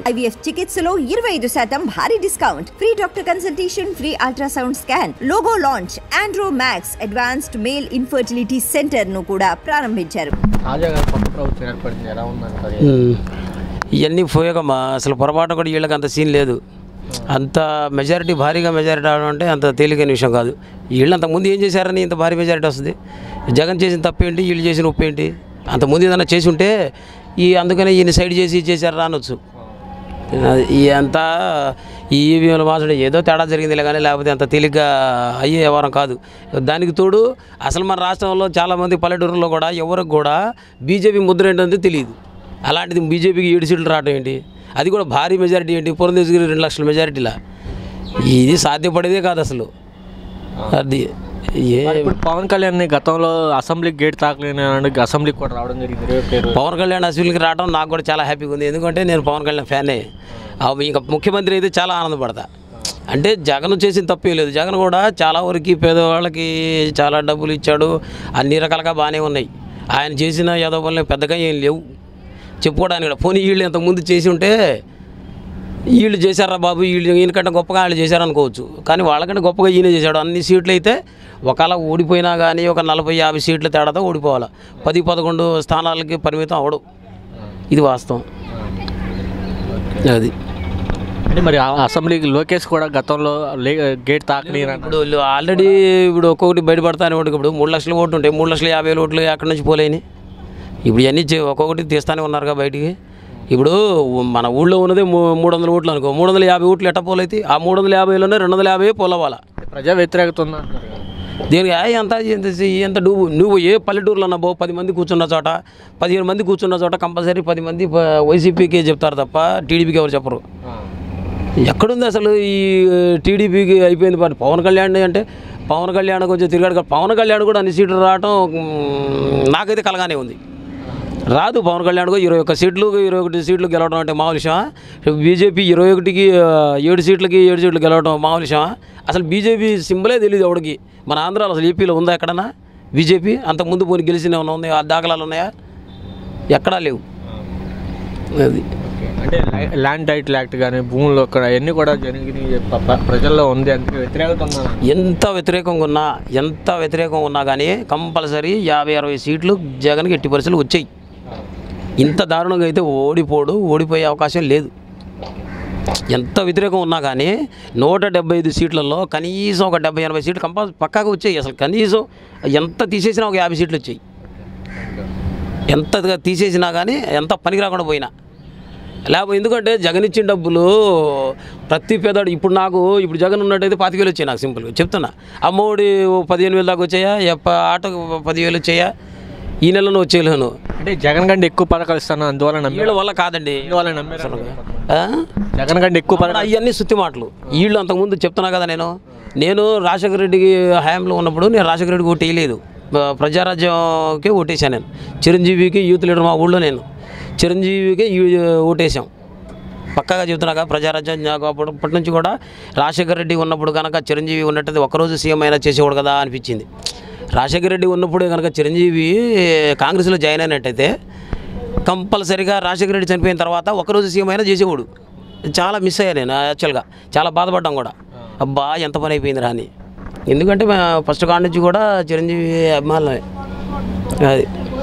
IVF చికిత్సలో 25% భారీ discount, free doctor consultation, free ultrasound scan, logo launch, Andro max advanced male infertility centre ను కూడా ప్రారంభించారు. ఇవన్నీ పోయాకమ్మా, అసలు పొరపాటు కూడా వీళ్ళకి అంత సీన్ లేదు. అంత మెజారిటీ, భారీగా మెజారిటీ అవడం అంటే అంత తేలికైన విషయం కాదు. వీళ్ళు అంతకుముందు ఏం చేశారని ఇంత భారీ మెజారిటీ వస్తుంది? జగన్ చేసిన తప్పేంటి, వీళ్ళు చేసిన ఉప్పేంటి? అంతకుముందు ఏదైనా చేసి ఉంటే అందుకనే ఈయన సైడ్ చేసి చేశారు రానొచ్చు. అంతా ఈ ఈవీఎంలు మార్చడం ఏదో తేడా జరిగిందిలే కానీ లేకపోతే అంత తేలిగ్గా అయ్యే వ్యవహారం కాదు. దానికి తోడు అసలు మన రాష్ట్రంలో చాలామంది పల్లెటూరులో కూడా ఎవరికి కూడా బీజేపీ ముద్ర ఏంటంటే తెలియదు. అలాంటిది బీజేపీకి 7 సీట్లు రావడం ఏంటి? అది కూడా భారీ మెజారిటీ ఏంటి? పురంధేశ్వరి 2 లక్షల మెజారిటీలా? ఇది సాధ్యపడేదే కాదు అసలు. అది ఇప్పుడు పవన్ కళ్యాణ్ గతంలో అసెంబ్లీకి గేట్ తాకలేని అసెంబ్లీకి కూడా రావడం జరిగింది. పవన్ కళ్యాణ్ అసెంబ్లీకి రావడం నాకు కూడా చాలా హ్యాపీగా ఉంది. ఎందుకంటే నేను పవన్ కళ్యాణ్ ఫ్యానే. ఇంకా ముఖ్యమంత్రి అయితే చాలా ఆనందపడతా. అంటే జగన్ చేసిన తప్పే లేదు. జగన్ కూడా చాలా వరకు పేదవాళ్ళకి చాలా డబ్బులు ఇచ్చాడు, అన్ని రకాలుగా బాగానే ఉన్నాయి. ఆయన చేసిన ఏదో పనులు పెద్దగా ఏం లేవు చెప్పుకోవడానికి కూడా. పోనీ వీళ్ళు ఇంతకుముందు చేసి ఉంటే వీళ్ళు చేశారా బాబు, వీళ్ళు ఈయనకంటే గొప్పగా వాళ్ళు చేశారనుకోవచ్చు. కానీ వాళ్ళకంటే గొప్పగా ఈయన చేశాడు. అన్ని సీట్లు అయితే ఒకవేళ ఓడిపోయినా కానీ ఒక 40-50 సీట్ల తేడాతో ఓడిపోవాలి. 10-11 స్థానాలకి పరిమితం అవడం, ఇది వాస్తవం. అది అంటే మరి అసెంబ్లీకి లోకేష్ కూడా గతంలో గేట్ తాకని ఇప్పుడు ఆల్రెడీ ఇప్పుడు ఒక్కొక్కటి బయటపడతానే ఒకటి. ఇప్పుడు 3 లక్షల ఓట్లు ఉంటాయి, 3,50,000 ఓట్లు ఎక్కడి నుంచి పోలేని. ఇప్పుడు ఇవన్నీ ఒక్కొక్కటి తీస్తానే ఉన్నారుగా బయటికి. ఇప్పుడు మన ఊళ్ళో ఉన్నదే 300 ఓట్లు అనుకో, 350 ఓట్లు ఎట్ట పోలైతే ఆ 350లోనే 250 పోలవాలా. ప్రజా వ్యతిరేకత ఉందా దీనికి ఎంత నువ్వు ఏ పల్లెటూరులో అన్నా 10 మంది కూర్చున్న చోట, 15 మంది కూర్చున్న చోట కంపల్సరీ 10 మంది వైసీపీకి చెప్తారు తప్ప టీడీపీకి ఎవరు చెప్పరు. ఎక్కడుంది అసలు ఈ టీడీపీకి అయిపోయింది. పవన్ కళ్యాణ్ అంటే పవన్ కళ్యాణ్ కొంచెం తిరిగాడు. పవన్ కళ్యాణ్ కూడా అన్ని సీట్లు రావటం నాకైతే కలగానే ఉంది. రాదు పవన్ కళ్యాణ్ కూడా 21 సీట్లు 21 సీట్లు గెలవడం అంటే మామూలు విషయమా? బీజేపీ 21కి 7 సీట్లకి 7 సీట్లు గెలవడం మామూలు విషయమా? అసలు బీజేపీ సింబలే తెలియదు ఎవడికి. మన ఆంధ్రాలో అసలు ఏపీలో ఉందా ఎక్కడన్నా బీజేపీ? అంతకుముందు పోనీ గెలిచిన ఏమైనా ఉన్నాయా? ఆ దాఖలాలు ఉన్నాయా? ఎక్కడా లేవు. అది అంటే ల్యాండ్ టైటిల్ యాక్ట్ కానీ భూములు అక్కడ అవన్నీ కూడా జరిగినాయి, ప్రజల్లో ఉంది. అందుకే వ్యతిరేకత ఉందా? ఎంత వ్యతిరేకంగా ఉన్నా కానీ కంపల్సరీ 50-60 సీట్లు జగన్కి ఎట్టి పరిస్థితులు వచ్చాయి. ఇంత దారుణంగా అయితే ఓడిపోయే అవకాశం లేదు. ఎంత వ్యతిరేకం ఉన్నా కానీ 175 సీట్లలో కనీసం ఒక 70-80 సీట్లు పక్కాగా వచ్చాయి. అసలు కనీసం ఎంత తీసేసినా ఒక 50 సీట్లు వచ్చాయి. ఎంత తీసేసినా కానీ ఎంత పనికి రాకుండా పోయినా లేకపోతే. ఎందుకంటే జగన్ ఇచ్చిన డబ్బులు ప్రతి పేదాడు ఇప్పుడు జగన్ ఉన్నట్టయితే 25,000 వచ్చాయి. నాకు సింపుల్గా చెప్తున్నా. అమ్మఒడి 15,000 దాకా వచ్చాయా? ఆటోకు 10,000 వచ్చాయా? ఈ నెలలో వచ్చేయలేను. అంటే జగన్ కంటే ఎక్కువ పథకాలు ఇస్తాను అందువల్ల వీళ్ళ వల్ల కాదండి. జగన్ కంటే ఎక్కువ పథకాలు అవన్నీ సుత్తి మాటలు. వీళ్ళు అంతకుముందు చెప్తున్నా కదా. నేను రాజశేఖర రెడ్డికి హయాంలో ఉన్నప్పుడు నేను రాజశేఖర రెడ్డికి ఓటు వేయలేదు, ప్రజారాజ్యంకే ఓటేసాను. నేను చిరంజీవికి యూత్ లీడర్ మా ఊళ్ళో నేను చిరంజీవికి ఓటేసాం. పక్కాగా చెబుతున్నాగా ప్రజారాజ్యం. అప్పటి నుంచి కూడా రాజశేఖర రెడ్డి ఉన్నప్పుడు కనుక చిరంజీవి ఉన్నట్టయితే ఒక్కరోజు సీఎం అయినా చేసేవాడు కదా అనిపించింది. రాజశేఖర రెడ్డి ఉన్నప్పుడే కనుక చిరంజీవి కాంగ్రెస్లో జాయిన్ అయినట్టయితే కంపల్సరీగా రాజశేఖర రెడ్డి చనిపోయిన తర్వాత ఒకరోజు సీఎం అయినా చేసేవాడు. చాలా మిస్ అయ్యా నేను యాక్చువల్గా. చాలా బాధపడ్డాం కూడా. అబ్బా ఎంత పని అయిపోయిందిరా అని. ఎందుకంటే ఫస్ట్ కాడ నుంచి కూడా చిరంజీవి అభిమానులే. అది